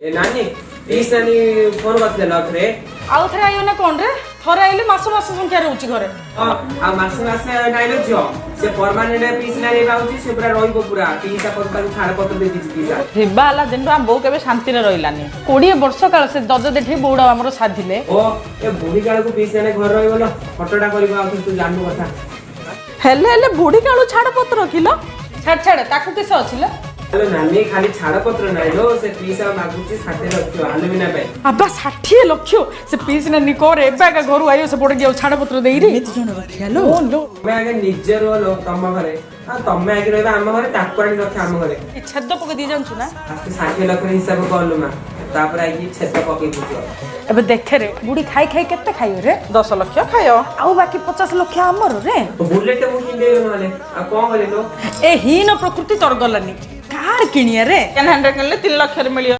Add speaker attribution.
Speaker 1: ए नानी प्लीज नानी फोन करते लथरे
Speaker 2: आउ थरे आइयो ना कोन रे थरे आइले मास मास संख्या रहउची घरे
Speaker 1: हां आ मास मास नाइलो जियो से परमानेंट पीस नानी बाउची से पूरा रहिबो पूरा पीसा पत्ता छाड़ पत्ता दे दिछि पीसा
Speaker 2: हिबाला दिन हम बो केबे शांति रे रहिलानी 20 वर्ष काल से दज देठी बौडा हमरो साधिले
Speaker 1: ओ ए बुढ़ी काल को पीस नानी घर रहि गेलो फटोडा करबा आ तू जानू कथा
Speaker 2: हेले हेले बुढ़ी कालू छाड़ पत्र रखिलो छाड़ छाड़ ताकू किस अछिलो
Speaker 1: हेलो नानी खाली छाड़ पत्र नाइलो से पीसा मागुची 60 लक्ष आले बिना पाए
Speaker 2: अब्बा 60 लक्ष से पीस नानी करे एबा का घरु आइयो से पड़ गयो छाड़ पत्र देई रे एति जण रखियालो ओ लो
Speaker 1: मैं आगे निजे रो तम घरे आ तमे आगे रहबा हम घरे ताकवाणी रखे हम घरे
Speaker 2: छेद पके दी जानछु ना
Speaker 1: आज 60 लाख हिसाब करलु मा तापर आइ छेद पके बुझो
Speaker 2: एबे देखे रे बुढ़ी खाई खाई केते खाइयो रे 10 लक्ष खायो आउ बाकी 50 लक्ष हमर रे
Speaker 1: बुलेट मु किन दे नले आ कोन गले तो
Speaker 2: ए हीन प्रकृति तोर गलानी कार किनिया रे 100 किनले 3 लक्ष रे मिलियो